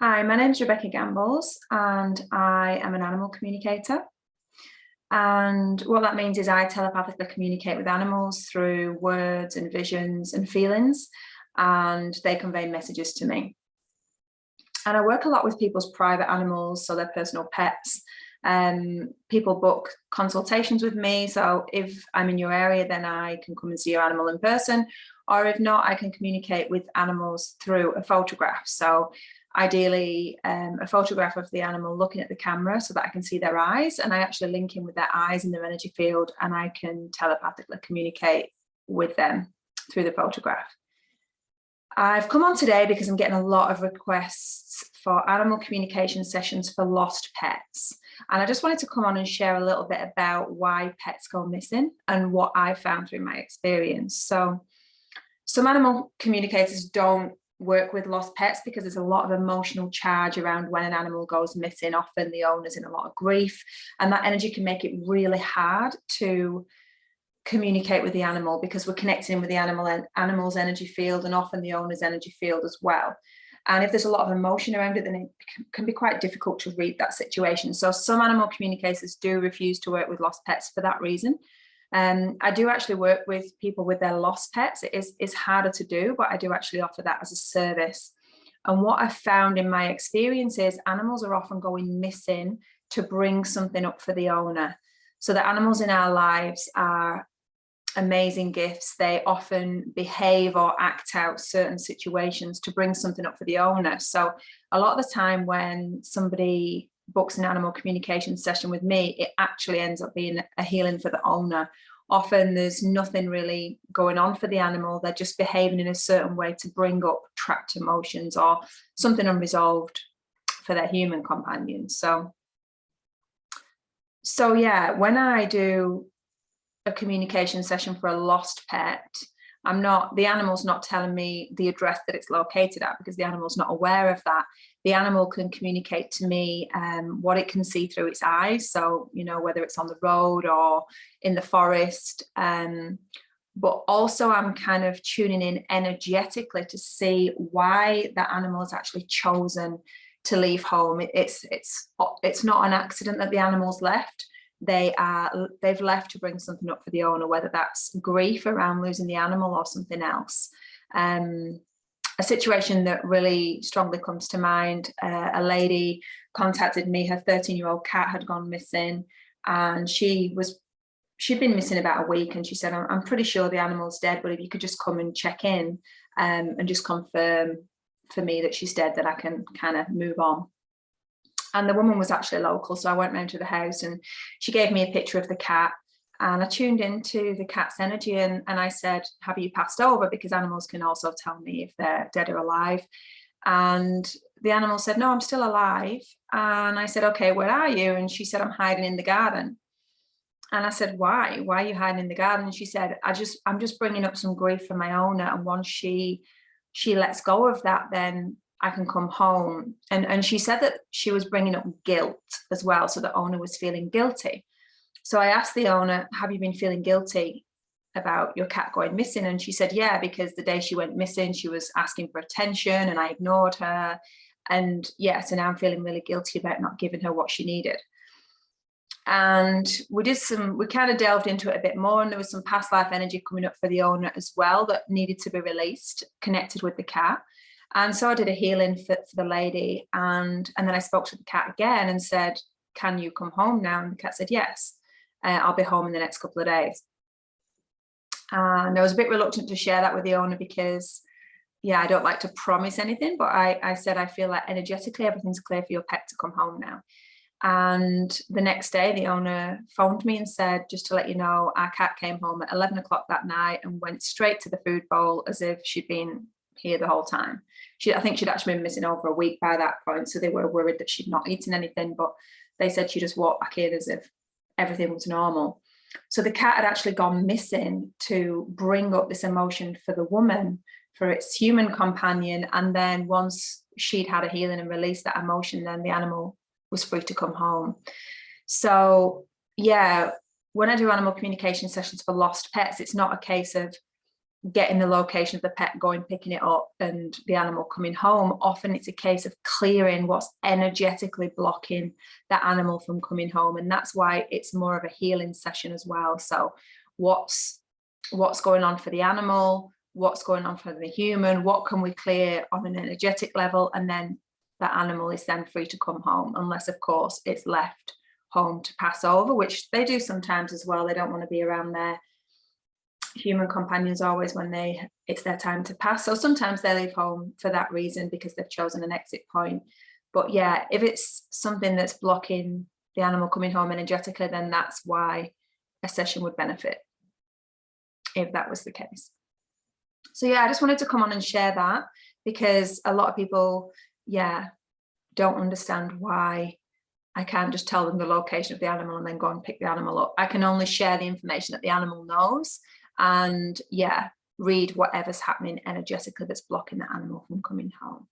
Hi, my name's Rebecca Gambles and I am an animal communicator. And what that means is I telepathically communicate with animals through words and visions and feelings, and they convey messages to me. And I work a lot with people's private animals, so their personal pets. People book consultations with me. So if I'm in your area, then I can come and see your animal in person. Or if not, I can communicate with animals through a photograph. So ideally, a photograph of the animal looking at the camera so that I can see their eyes, and I actually link in with their eyes and their energy field, and I can telepathically communicate with them through the photograph. I've come on today because I'm getting a lot of requests for animal communication sessions for lost pets. And I just wanted to come on and share a little bit about why pets go missing and what I found through my experience. So some animal communicators don't work with lost pets because there's a lot of emotional charge around when an animal goes missing. Often the owner's in a lot of grief, and that energy can make it really hard to communicate with the animal because we're connecting in with the animal's energy field, and often the owner's energy field as well. And if there's a lot of emotion around it, then it can be quite difficult to read that situation. So some animal communicators do refuse to work with lost pets for that reason. I do actually work with people with their lost pets. It's harder to do, but I do actually offer that as a service. And what I've found in my experience is animals are often going missing to bring something up for the owner. So the animals in our lives are amazing gifts. They often behave or act out certain situations to bring something up for the owner. So a lot of the time when somebody books an animal communication session with me, it actually ends up being a healing for the owner. Often there's nothing really going on for the animal. They're just behaving in a certain way to bring up trapped emotions or something unresolved for their human companions. So yeah, when I do a communication session for a lost pet, the animal's not telling me the address that it's located at, because the animal's not aware of that. The animal can communicate to me what it can see through its eyes. So, whether it's on the road or in the forest. But also I'm kind of tuning in energetically to see why that animal has actually chosen to leave home. It's not an accident that the animal's left. They've left to bring something up for the owner, whether that's grief around losing the animal or something else. A situation that really strongly comes to mind, a lady contacted me. Her 13-year-old cat had gone missing, and she'd been missing about a week, and she said, I'm pretty sure the animal's dead, but if you could just come and check in and just confirm for me that she's dead, then I can kind of move on. And the woman was actually local, so I went round to the house and she gave me a picture of the cat, and I tuned into the cat's energy, and I said, have you passed over? Because animals can also tell me if they're dead or alive. And the animal said, no, I'm still alive. And I said, okay, where are you? And she said, I'm hiding in the garden. And I said, why are you hiding in the garden? And she said, I'm just bringing up some grief for my owner, and once she lets go of that, then I can come home. And she said that she was bringing up guilt as well. So the owner was feeling guilty. So I asked the owner, have you been feeling guilty about your cat going missing? And she said, yeah, because the day she went missing, she was asking for attention and I ignored her. And yeah, so now I'm feeling really guilty about not giving her what she needed. And we kind of delved into it a bit more, and there was some past life energy coming up for the owner as well that needed to be released, connected with the cat. And so I did a healing for the lady, and then I spoke to the cat again and said, can you come home now? And the cat said, yes, I'll be home in the next couple of days. And I was a bit reluctant to share that with the owner because, yeah, I don't like to promise anything, but I said, I feel like energetically everything's clear for your pet to come home now. And the next day, the owner phoned me and said, just to let you know, our cat came home at 11 o'clock that night and went straight to the food bowl as if she'd been here the whole time. I think she'd actually been missing over a week by that point, so they were worried that she'd not eaten anything, but they said she just walked back in as if everything was normal. So the cat had actually gone missing to bring up this emotion for the woman, for its human companion, and then once she'd had a healing and released that emotion, then the animal was free to come home. So yeah, when I do animal communication sessions for lost pets, it's not a case of getting the location of the pet, going, picking it up, and the animal coming home. Often it's a case of clearing what's energetically blocking that animal from coming home. And that's why it's more of a healing session as well. So what's going on for the animal, what's going on for the human, what can we clear on an energetic level, and then that animal is then free to come home, unless of course it's left home to pass over, which they do sometimes as well. They don't want to be around their human companions always when it's their time to pass. So sometimes they leave home for that reason, because they've chosen an exit point. But yeah, if it's something that's blocking the animal coming home energetically, then that's why a session would benefit, if that was the case. So yeah, I just wanted to come on and share that, because a lot of people, don't understand why I can't just tell them the location of the animal and then go and pick the animal up. I can only share the information that the animal knows, and read whatever's happening energetically that's blocking the animal from coming home.